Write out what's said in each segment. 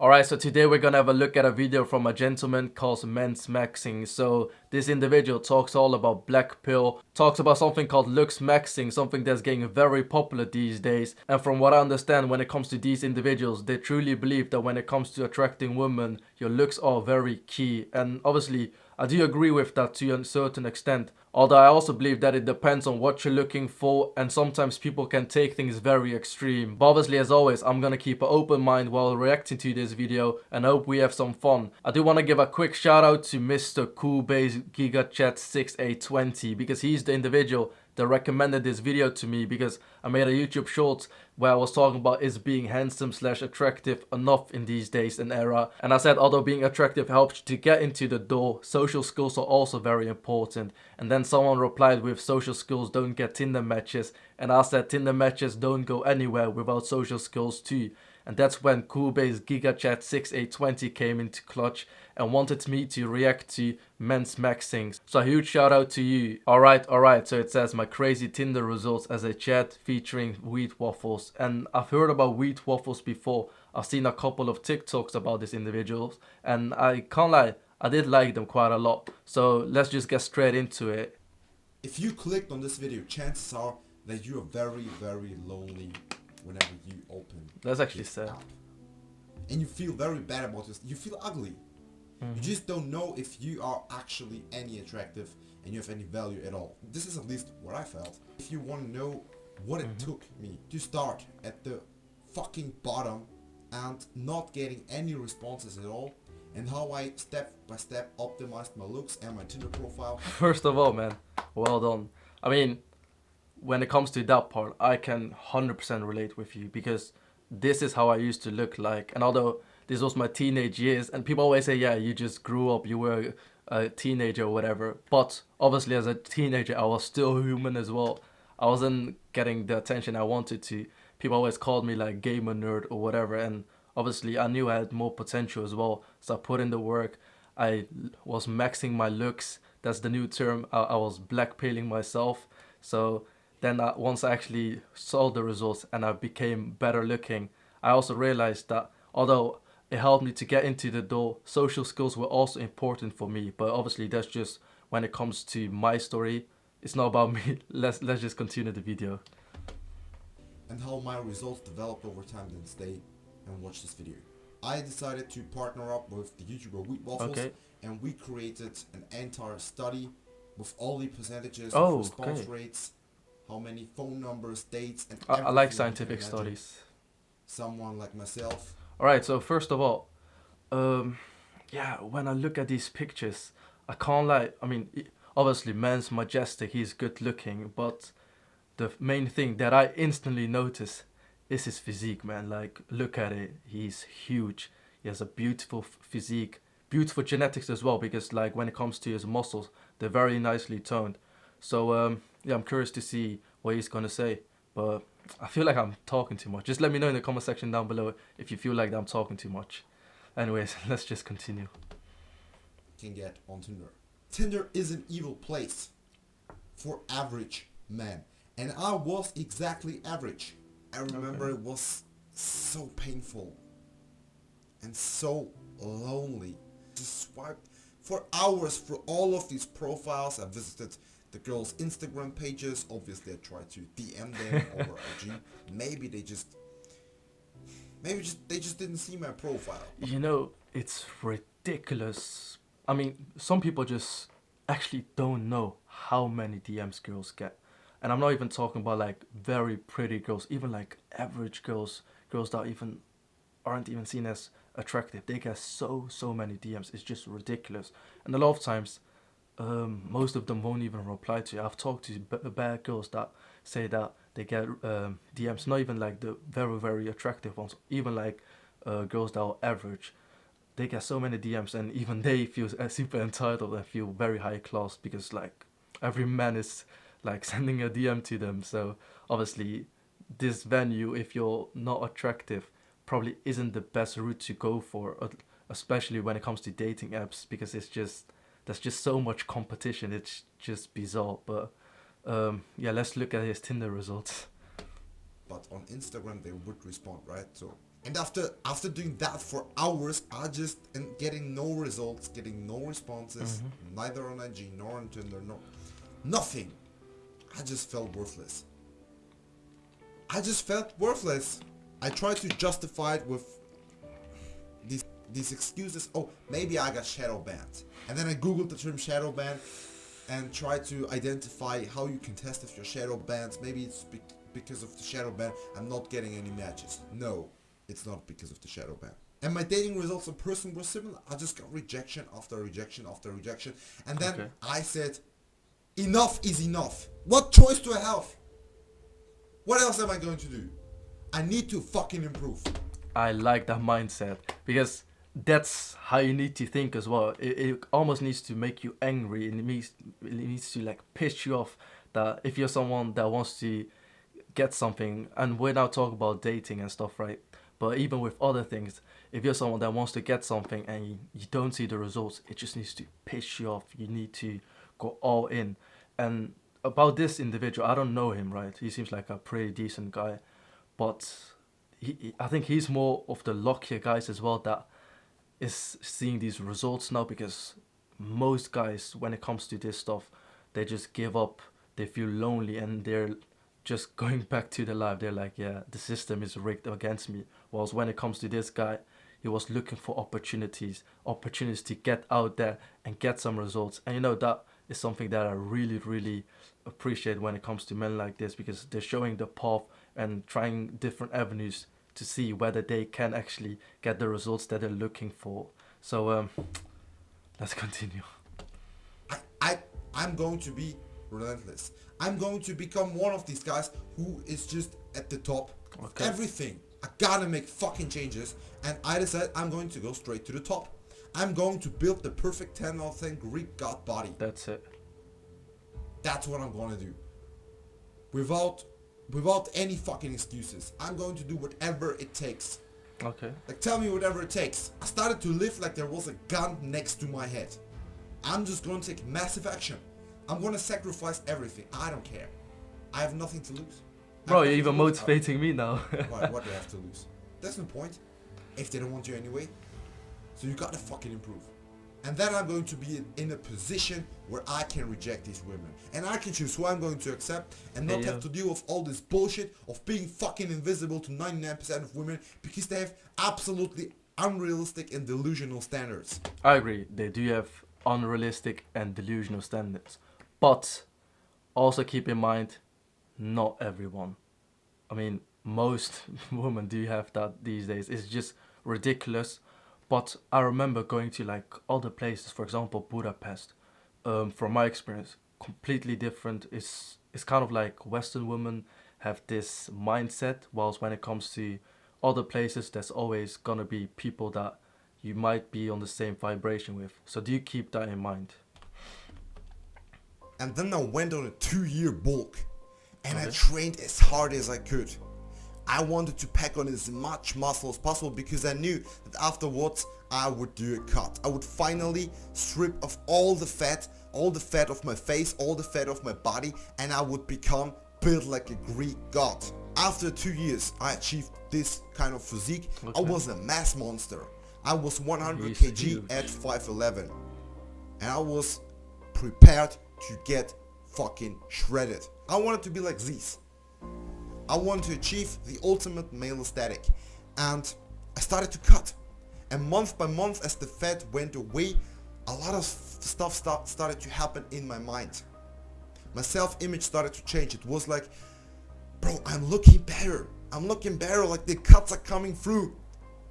Alright, so today we're gonna have a look at a video from a gentleman called Men's Maxing. So this individual talks all about black pill, talks about something called looks maxing, something that's getting very popular these days. And from what I understand, when it comes to these individuals, they truly believe that when it comes to attracting women, your looks are very key. And obviously, I do agree with that to a certain extent. Although I also believe that it depends on what you're looking for, and sometimes people can take things very extreme. But obviously, as always, I'm gonna keep an open mind while reacting to this video and hope we have some fun. I do want to give a quick shout out to Mr. Coolbase GigaChat6820 because he's the individual that recommended this video to me, because I made a YouTube short where I was talking about is being handsome / attractive enough in these days and era, and I said although being attractive helps you to get into the door, social skills are also very important. And then someone replied with social skills don't get Tinder matches, and I said Tinder matches don't go anywhere without social skills too. And that's when Coolbase GigaChat6820 came into clutch and wanted me to react to Men's Maxing. So a huge shout out to you. Alright, so it says my crazy Tinder results as a chat featuring WheatWaffles. And I've heard about WheatWaffles before. I've seen a couple of TikToks about these individuals, and I can't lie, I did like them quite a lot. So let's just get straight into it. If you clicked on this video, chances are that you are very, very lonely whenever you open. That's actually this sad. app. And you feel very bad about this. You feel ugly. You just don't know if you are actually any attractive and you have any value at all. This is at least what I felt. If you want to know what it took me to start at the fucking bottom and not getting any responses at all, and how I step by step optimized my looks and my Tinder profile. First of all, man, well done. I mean, when it comes to that part, I can 100% relate with you, because this is how I used to look like. And although this was my teenage years, and people always say, yeah, you just grew up, you were a teenager or whatever. But obviously as a teenager, I was still human as well. I wasn't getting the attention I wanted to. People always called me like gamer nerd or whatever, and obviously I knew I had more potential as well. So I put in the work. I was maxing my looks. That's the new term. I was blackpilling myself. So then once I actually saw the results and I became better looking, I also realized that although it helped me to get into the door, social skills were also important for me. But obviously that's just when it comes to my story. It's not about me. Let's just continue the video. And how my results developed over time, then stay and watch this video. I decided to partner up with the YouTuber WheatWaffles, and we created an entire study with all the percentages of response rates, how many phone numbers, dates, and everything. I like scientific studies. Someone like myself. Alright, so first of all, yeah, when I look at these pictures, I can't lie. I mean, obviously, man's majestic, he's good looking, but the main thing that I instantly notice is his physique, man. Like, look at it, he's huge. He has a beautiful physique, beautiful genetics as well, because like when it comes to his muscles, they're very nicely toned. So yeah, I'm curious to see what he's gonna say, but I feel like I'm talking too much. Just let me know in the comment section down below if you feel like I'm talking too much. Anyways, let's just continue. Can get on Tinder. Tinder is an evil place for average men, and I was exactly average. I remember it was so painful and so lonely. Just swiped for hours through all of these profiles. I visited the girls' Instagram pages. Obviously I tried to DM them over IG. Maybe they just didn't see my profile. You know, it's ridiculous. I mean, some people just actually don't know how many DMs girls get. And I'm not even talking about like very pretty girls, even like average girls that even aren't even seen as attractive. They get so many DMs. It's just ridiculous. And a lot of times, most of them won't even reply to you. I've talked to bad girls that say that they get DMs, not even like the very attractive ones, even like girls that are average. They get so many DMs, and even they feel super entitled and feel very high class, because like every man is like sending a DM to them. So obviously this venue, if you're not attractive, probably isn't the best route to go for, especially when it comes to dating apps, because there's just so much competition. It's just bizarre. But yeah, let's look at his Tinder results. But on Instagram they would respond, right? So And after doing that for hours, I just and getting no results, getting no responses, neither on IG nor on Tinder, no nothing. I just felt worthless. I just felt worthless. I tried to justify it with these excuses. Oh, maybe I got shadow banned. And then I googled the term shadow ban and tried to identify how you can test if you're shadow banned. Maybe it's because of the shadow ban I'm not getting any matches. No, it's not because of the shadow ban. And my dating results in person were similar. I just got rejection after rejection after rejection. And then I said, enough is enough. What choice do I have? What else am I going to do? I need to fucking improve. I like that mindset because that's how you need to think as well. It almost needs to make you angry, and it needs to like piss you off. That if you're someone that wants to get something, and we're now talking about dating and stuff, right? But even with other things, if you're someone that wants to get something and you don't see the results, it just needs to piss you off. You need to go all in. And about this individual, I don't know him, right? He seems like a pretty decent guy, but I think he's more of the luckier guys as well that is seeing these results now, because most guys, when it comes to this stuff, they just give up. They feel lonely and they're just going back to their life. They're like, yeah, the system is rigged against me. Whilst when it comes to this guy, he was looking for opportunities to get out there and get some results. And that is something that I really, really appreciate when it comes to men like this, because they're showing the path and trying different avenues to see whether they can actually get the results that they're looking for. So let's continue. I'm going to be relentless. I'm going to become one of these guys who is just at the top of everything. I gotta make fucking changes, and I decided I'm going to go straight to the top. I'm going to build the perfect 10 out of 10 Greek god body. That's it. That's what I'm gonna do. Without any fucking excuses. I'm going to do whatever it takes. Okay. Like, tell me whatever it takes. I started to live like there was a gun next to my head. I'm just going to take massive action. I'm going to sacrifice everything. I don't care. I have nothing to lose. Bro, you're even motivating me now. What do I have to lose? There's no point. If they don't want you anyway. So you gotta fucking improve. And then I'm going to be in a position where I can reject these women. And I can choose who I'm going to accept and not have to deal with all this bullshit of being fucking invisible to 99% of women because they have absolutely unrealistic and delusional standards. I agree. They do have unrealistic and delusional standards. But also keep in mind, not everyone. I mean, most women do have that these days. It's just ridiculous. But I remember going to like other places, for example, Budapest. From my experience, completely different. It's kind of like Western women have this mindset, whilst when it comes to other places, there's always gonna be people that you might be on the same vibration with. So do you keep that in mind? And then I went on a 2-year bulk, and I trained as hard as I could. I wanted to pack on as much muscle as possible because I knew that afterwards I would do a cut. I would finally strip off all the fat of my face, all the fat of my body, and I would become built like a Greek god. After 2 years, I achieved this kind of physique. I was a mass monster. I was 100 kg at 5'11", and I was prepared to get fucking shredded. I wanted to be like these. I wanted to achieve the ultimate male aesthetic, and I started to cut. And month by month, as the fat went away, a lot of stuff started to happen in my mind. My self-image started to change. It was like, bro, I'm looking better. Like the cuts are coming through.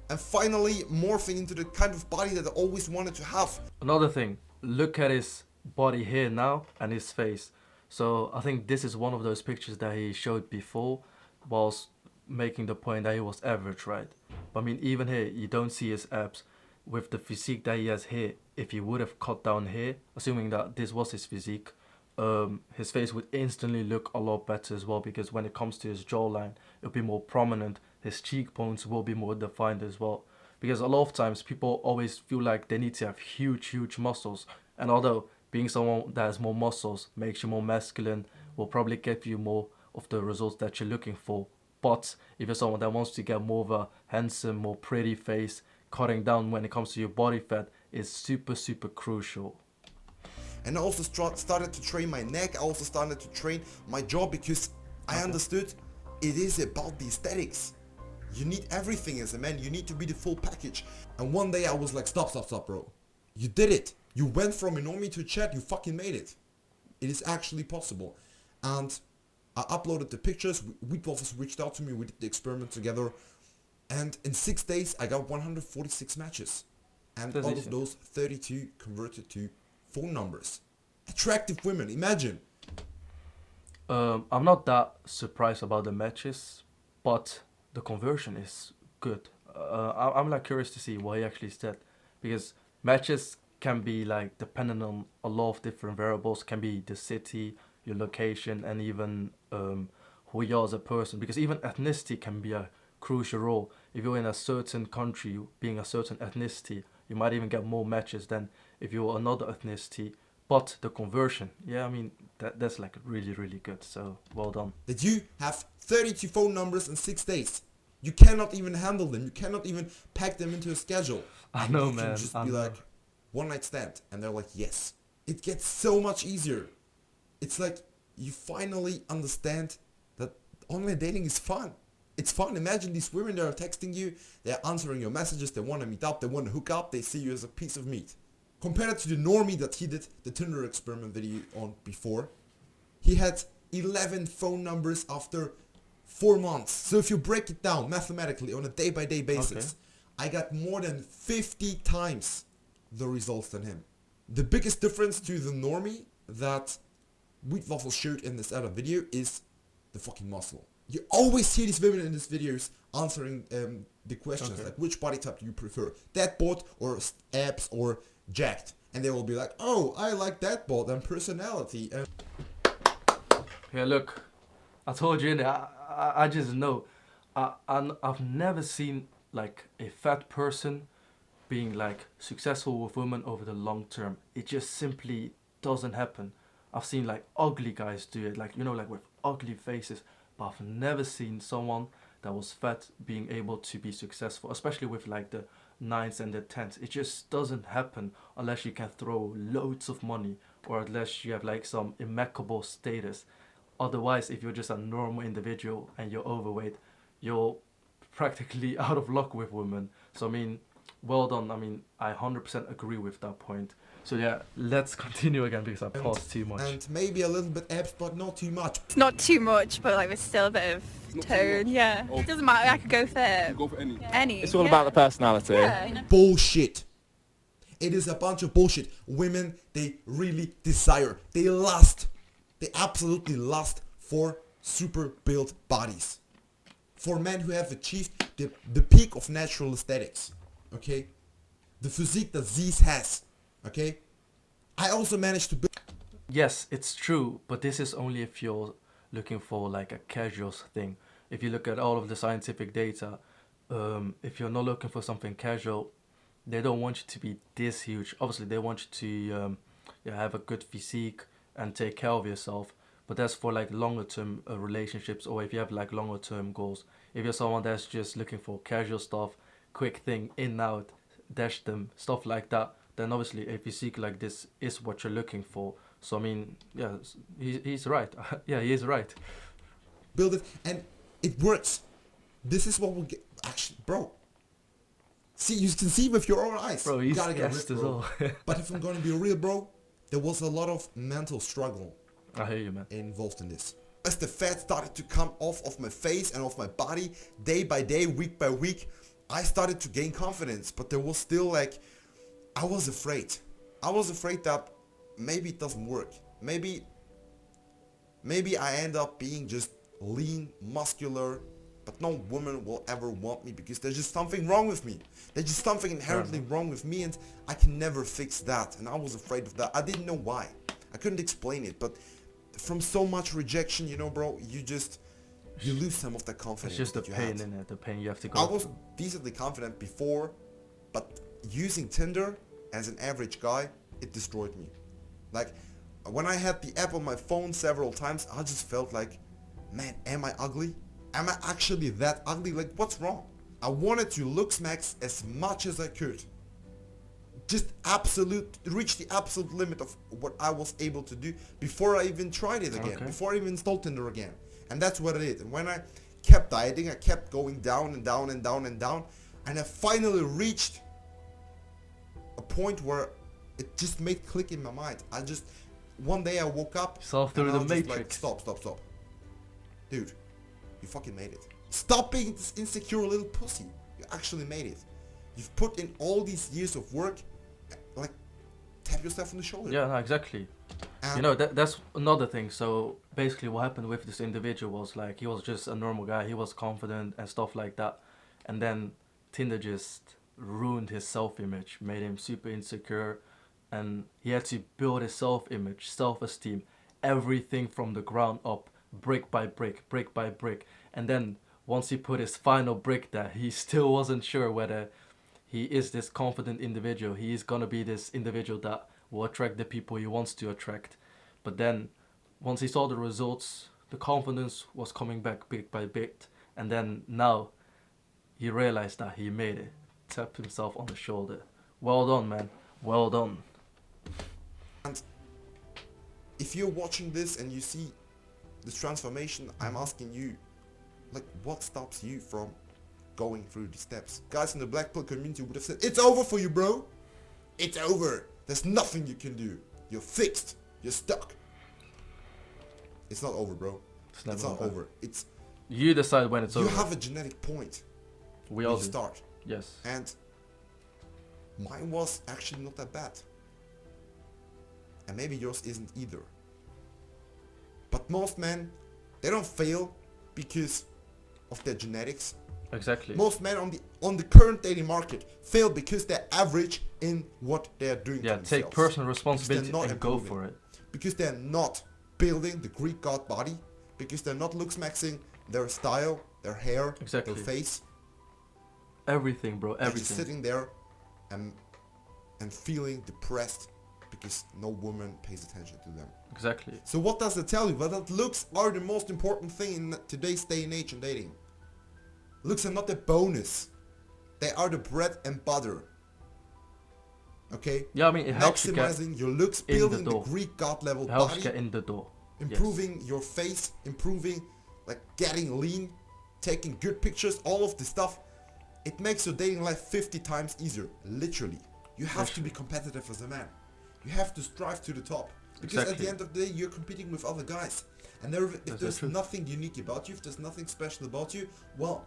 And finally morphing into the kind of body that I always wanted to have. Another thing, look at his body here now and his face. So I think this is one of those pictures that he showed before, whilst making the point that he was average, right? But I mean, even here, you don't see his abs. With the physique that he has here, if he would have cut down here, assuming that this was his physique, his face would instantly look a lot better as well, because when it comes to his jawline, it'll be more prominent. His cheekbones will be more defined as well. Because a lot of times, people always feel like they need to have huge muscles. And although being someone that has more muscles makes you more masculine, will probably give you more of the results that you're looking for. But if you're someone that wants to get more of a handsome, more pretty face, cutting down when it comes to your body fat is super, super crucial. And I also started to train my neck. I also started to train my jaw because I understood it is about the aesthetics. You need everything as a man. You need to be the full package. And one day I was like, stop, bro. You did it. You went from a normie to a chat. You fucking made it. It is actually possible. And I uploaded the pictures. WheatWaffles reached out to me. We did the experiment together. And in 6 days, I got 146 matches. And out of those, 32 converted to phone numbers. Attractive women, imagine. I'm not that surprised about the matches, but the conversion is good. I'm like curious to see what he actually said, because matches can be like dependent on a lot of different variables. Can be the city, your location, and even who you are as a person. Because even ethnicity can be a crucial role. If you're in a certain country, being a certain ethnicity, you might even get more matches than if you're another ethnicity. But the conversion, yeah, I mean, that's like really, really good. So, well done. That you have 32 phone numbers in 6 days. You cannot even handle them. You cannot even pack them into a schedule. I know, you man. can just be like, one night stand. And they're like, yes. It gets so much easier. It's like you finally understand that online dating is fun. It's fun. Imagine these women that are texting you. They're answering your messages. They want to meet up. They want to hook up. They see you as a piece of meat. Compared to the normie that he did the Tinder experiment video on before, he had 11 phone numbers after 4 months. So if you break it down mathematically on a day-by-day basis, I got more than 50 times the results than him. The biggest difference to the normie that WheatWaffles showed in this other video is the fucking muscle. You always see these women in these videos answering the questions like, which body type do you prefer? Dead bod or abs or jacked? And they will be like, oh, I like that bod and personality. Yeah, look, I told you, I just know. I've never seen like a fat person being like successful with women over the long term. It just simply doesn't happen. I've seen like ugly guys do it, like, you know, like with ugly faces. But I've never seen someone that was fat being able to be successful, especially with like the 9s and the 10s. It just doesn't happen unless you can throw loads of money or unless you have like some impeccable status. Otherwise, if you're just a normal individual and you're overweight, you're practically out of luck with women. So I mean, well done. I mean, I 100% agree with that point. So yeah, let's continue again because I paused too much. And maybe a little bit abs, but not too much. It's not too much, but like there's still a bit of tone. Yeah, it doesn't matter. I could go for any. any. It's all about the personality. Yeah. Bullshit. It is a bunch of bullshit. Women, they really desire, they lust, they absolutely lust for super built bodies. For men who have achieved the peak of natural aesthetics. Okay? The physique that Zeus has. Okay? I also managed to build... Yes, it's true, but this is only if you're looking for like a casual thing. If you look at all of the scientific data, if you're not looking for something casual, they don't want you to be this huge. Obviously, they want you to have a good physique and take care of yourself. But that's for like longer term relationships, or if you have like longer term goals. If you're someone that's just looking for casual stuff, quick thing, in, out, dash them, stuff like that, then obviously a physique like this is what you're looking for. So I mean, yeah, he's right. Yeah, he is right. Build it, and it works. This is what we'll get. Actually, bro. See, you can see with your own eyes. Bro, you he's gotta get gassed ripped, as bro. well. But if I'm gonna be real, bro, there was a lot of mental struggle I hear you, man. involved in this. As the fat started to come off of my face and off my body, day by day, week by week, I started to gain confidence. But there was still like, I was afraid. I was afraid that maybe it doesn't work. Maybe I end up being just lean, muscular, but no woman will ever want me because there's just something wrong with me. There's just something inherently wrong with me, and I can never fix that. And I was afraid of that. I didn't know why. I couldn't explain it, but from so much rejection, you know, bro, you lose some of that confidence. It's just the that you pain had. in it, the pain you have to go I was through. decently confident before, but using Tinder as an average guy, it destroyed me. Like, when I had the app on my phone several times, I just felt like, man, am I ugly? am I actually that ugly? Like, what's wrong? I wanted to look max as much as I could. Just reach the absolute limit of what I was able to do before I even tried it again, Okay. before I even installed Tinder again. And that's what it is. And when I kept dieting, I kept going down and down and down and down, and I finally reached a point where it just made click in my mind. One day I woke up Saw through and the I was just matrix. like, stop. Dude, you fucking made it. Stop being this insecure little pussy. You actually made it. You've put in all these years of work. Like, tap yourself on the shoulder. Yeah, no, exactly. And You know, that's another thing. So basically what happened with this individual was like he was just a normal guy. He was confident and stuff like that. And then Tinder just ruined his self-image, made him super insecure, and he had to build his self-image, self-esteem, everything from the ground up, brick by brick, brick by brick. And then once he put his final brick there, he still wasn't sure whether he is this confident individual. He is gonna be this individual that will attract the people he wants to attract. But then, once he saw the results, the confidence was coming back bit by bit. And then now, he realized that he made it. Tapped himself on the shoulder. Well done, man. Well done. if you're watching this and you see this transformation, I'm asking you, like, what stops you from going through the steps? Guys in the black pill community would have said, it's over for you, bro. It's over. There's nothing you can do. You're fixed. You're stuck. It's not over, bro. It's It's never not over. It's You decide when it's you over. have a genetic point We when all you do. start, Yes. and mine was actually not that bad, and maybe yours isn't either. But most men, they don't fail because of their genetics. Exactly. Most men on the current dating market fail because they're average in what they're doing. Yeah, to take themselves. personal responsibility not and go improving. for it. Because they're not building the Greek god body, because they're not looks maxing their style, their hair, Exactly. their face. Everything, bro. They're just Everything. sitting there and feeling depressed because no woman pays attention to them. Exactly. So what does it tell you? Well, that looks are the most important thing in today's day and age in dating. Looks are not a bonus. They are the bread and butter. Okay? Yeah, I mean, it helps you get Maximizing your looks, in the building the door. Greek god level it helps you body, get in the door. improving your face, improving, like, getting lean, taking good pictures, all of this stuff. It makes your dating life 50 times easier, literally. You have to be competitive as a man. You have to strive to the top. Because at Exactly. the end of the day, you're competing with other guys. And if That's the there's truth. nothing unique about you, if there's nothing special about you, well,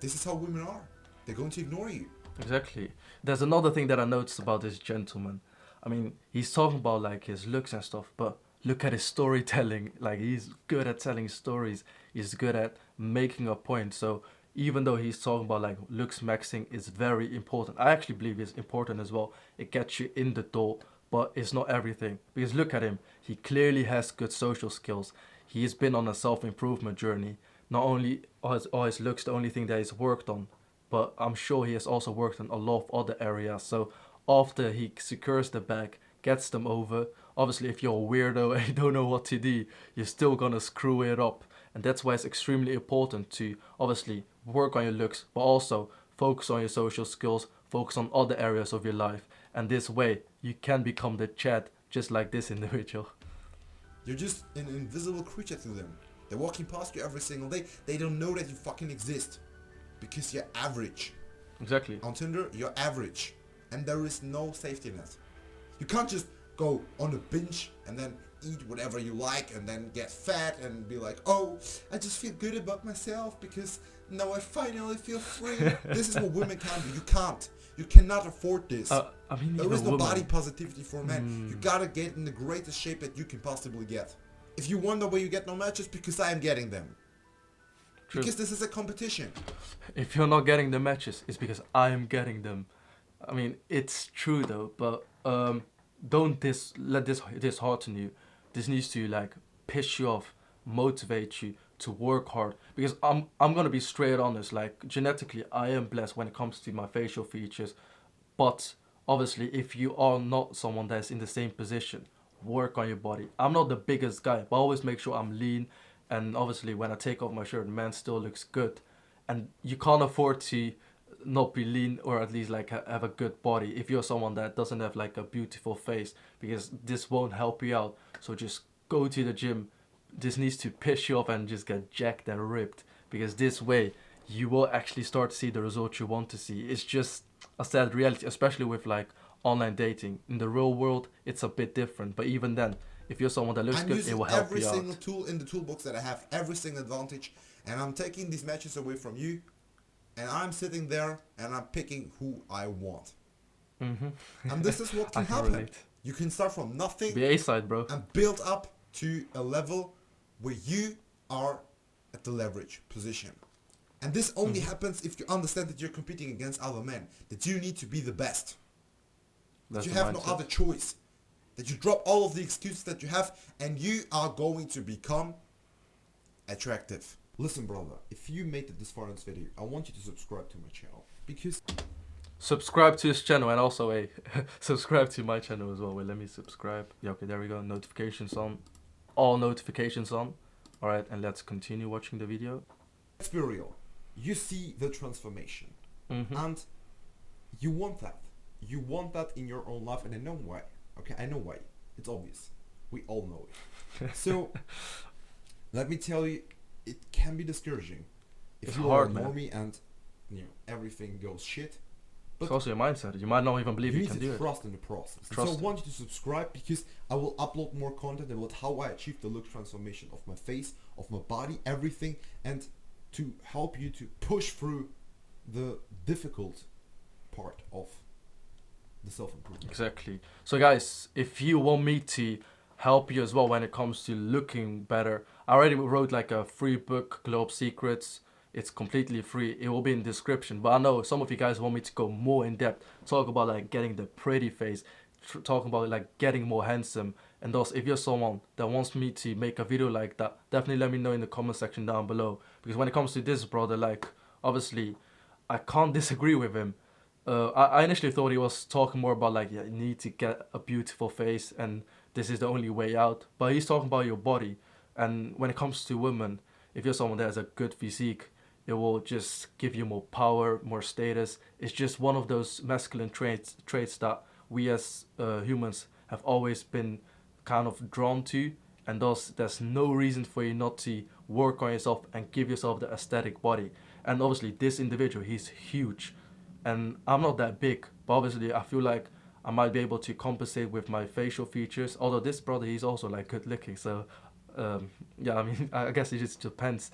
this is how women are. They're going to ignore you. Exactly. There's another thing that I noticed about this gentleman. I mean, he's talking about like his looks and stuff, but look at his storytelling. Like, he's good at telling stories. He's good at making a point. So even though he's talking about like looks maxing is very important, I actually believe it's important as well. It gets you in the door, but it's not everything. Because look at him. He clearly has good social skills. He's been on a self-improvement journey. Not only are his looks the only thing that he's worked on, but I'm sure he has also worked in a lot of other areas. So after he secures the bag, gets them over, obviously if you're a weirdo and you don't know what to do, you're still gonna screw it up. And that's why it's extremely important to obviously work on your looks, but also focus on your social skills, focus on other areas of your life. And this way you can become the Chad just like this individual. You're just an invisible creature to them. They're walking past you every single day. They don't know that you fucking exist. Because you're average. Exactly. On Tinder, you're average. And there is no safety net. You can't just go on a binge and then eat whatever you like and then get fat and be like, oh, I just feel good about myself because now I finally feel free. This is what women can do. You can't. You cannot afford this. I mean, There even is no women. body positivity for men. You gotta get in the greatest shape that you can possibly get. If you wonder why you get no matches, because I am getting them. True. Because this is a competition. If you're not getting the matches, it's because I'm getting them. I mean, it's true though, but don't let this dishearten you. This needs to like piss you off, motivate you to work hard. Because I'm gonna be straight honest. Like, genetically, I am blessed when it comes to my facial features, but obviously, if you are not someone that's in the same position, work on your body. I'm not the biggest guy, but I always make sure I'm lean, and obviously when I take off my shirt, man still looks good, and you can't afford to not be lean or at least like have a good body if you're someone that doesn't have like a beautiful face, because this won't help you out. So just go to the gym. This needs to piss you off and just get jacked and ripped, because this way you will actually start to see the results you want to see. It's just a sad reality, especially with like online dating. In the real world it's a bit different, but even then, if you're someone that looks I'm good, using it will help every you out. single tool in the toolbox that I have, every single advantage, and I'm taking these matches away from you, and I'm sitting there and I'm picking who I want. And this is what I can can happen. relate. You can start from nothing Be A-side, bro. and build up to a level where you are at the leverage position. And this only happens if you understand that you're competing against other men, that you need to be the best, that That's you the have no mindset. other choice, that you drop all of the excuses that you have, and you are going to become attractive. Listen, brother, if you made it this far in this video, I want you to subscribe to my channel, because Subscribe to his channel, and also subscribe to my channel as well. Wait, let me subscribe. Yeah, okay, there we go. Notifications on. All notifications on. Alright, and let's continue watching the video. let's be real, you see the transformation, Mm-hmm. and you want that. You want that in your own life, and I know why. Okay, I know why. It's obvious. We all know it. So, let me tell you, it can be discouraging if It's you hard, are a man. normie and everything goes shit. It's also your mindset. You might not even believe You you need can to do it. trust in the process. And Trust so I it. want you to subscribe, because I will upload more content about how I achieved the look transformation of my face, of my body, everything, and to help you to push through the difficult part of the self-improvement. Exactly. So guys, if you want me to help you as well when it comes to looking better, I already wrote like a free book, Globe Secrets. It's completely free. It will be in the description. But I know some of you guys want me to go more in depth, talk about like getting the pretty face, talking about like getting more handsome. And thus, if you're someone that wants me to make a video like that, definitely let me know in the comment section down below. Because when it comes to this brother, like obviously I can't disagree with him. I initially thought he was talking more about like, yeah, you need to get a beautiful face and this is the only way out. But he's talking about your body. And when it comes to women, if you're someone that has a good physique, it will just give you more power, more status. It's just one of those masculine traits that we as humans have always been kind of drawn to. And thus, there's no reason for you not to work on yourself and give yourself the aesthetic body. And obviously, this individual, he's huge. And I'm not that big, but obviously I feel like I might be able to compensate with my facial features. Although this brother, he's also like good looking, so yeah, I mean, I guess it just depends.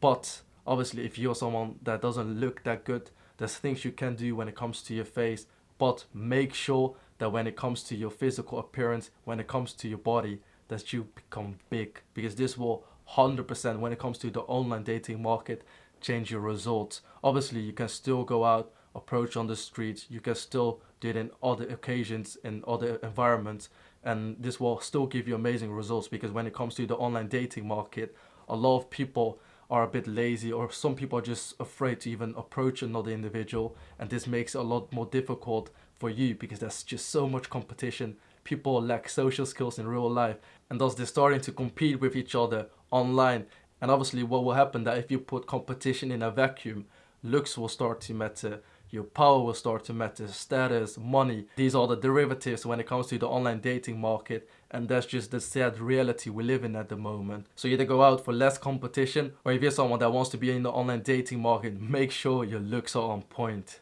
But obviously, if you're someone that doesn't look that good, there's things you can do when it comes to your face. But make sure that when it comes to your physical appearance, when it comes to your body, that you become big, because this will 100% when it comes to the online dating market change your results. Obviously, you can still go out, approach on the streets, you can still do it in other occasions, in other environments, and this will still give you amazing results, because when it comes to the online dating market, a lot of people are a bit lazy, or some people are just afraid to even approach another individual, and this makes it a lot more difficult for you because there's just so much competition. People lack social skills in real life, and thus they're starting to compete with each other online. And obviously what will happen that if you put competition in a vacuum, looks will start to matter, your power will start to matter, status, money. These are the derivatives when it comes to the online dating market, and that's just the sad reality we live in at the moment. So you either go out for less competition, or if you're someone that wants to be in the online dating market, make sure your looks are on point.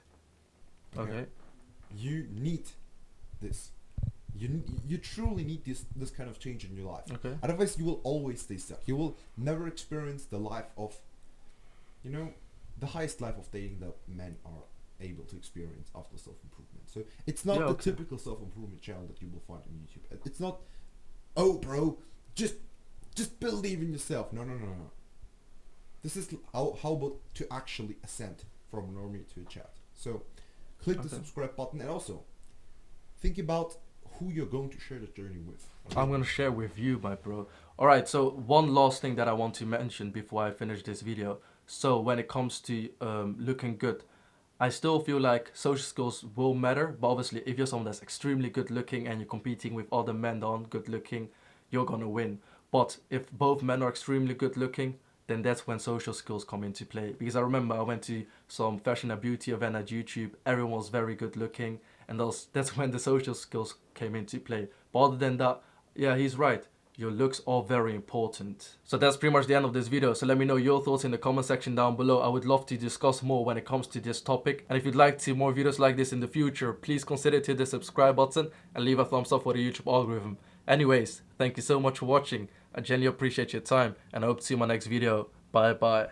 Okay? You need this. You truly need this kind of change in your life. Okay. Otherwise, you will always stay stuck. You will never experience the life of, the highest life of dating that men are able to experience after self-improvement. So it's not the typical self-improvement channel that you will find on YouTube. It's not, oh bro, just believe in yourself. No. This is how about to actually ascend from a normie to a chat. So click the subscribe button, and also think about who you're going to share the journey with. Okay? I'm gonna share with you, my bro. Alright, so one last thing that I want to mention before I finish this video. So when it comes to looking good, I still feel like social skills will matter, but obviously if you're someone that's extremely good looking and you're competing with other men that aren't good looking, you're gonna win. But if both men are extremely good looking, then that's when social skills come into play. Because I remember I went to some fashion and beauty event at YouTube, everyone was very good looking, and that's when the social skills came into play. But other than that, yeah, he's right. Your looks are very important. So that's pretty much the end of this video. So let me know your thoughts in the comment section down below. I would love to discuss more when it comes to this topic. And if you'd like to see more videos like this in the future, please consider to hit the subscribe button and leave a thumbs up for the YouTube algorithm. Anyways, thank you so much for watching. I genuinely appreciate your time and I hope to see you in my next video. Bye bye.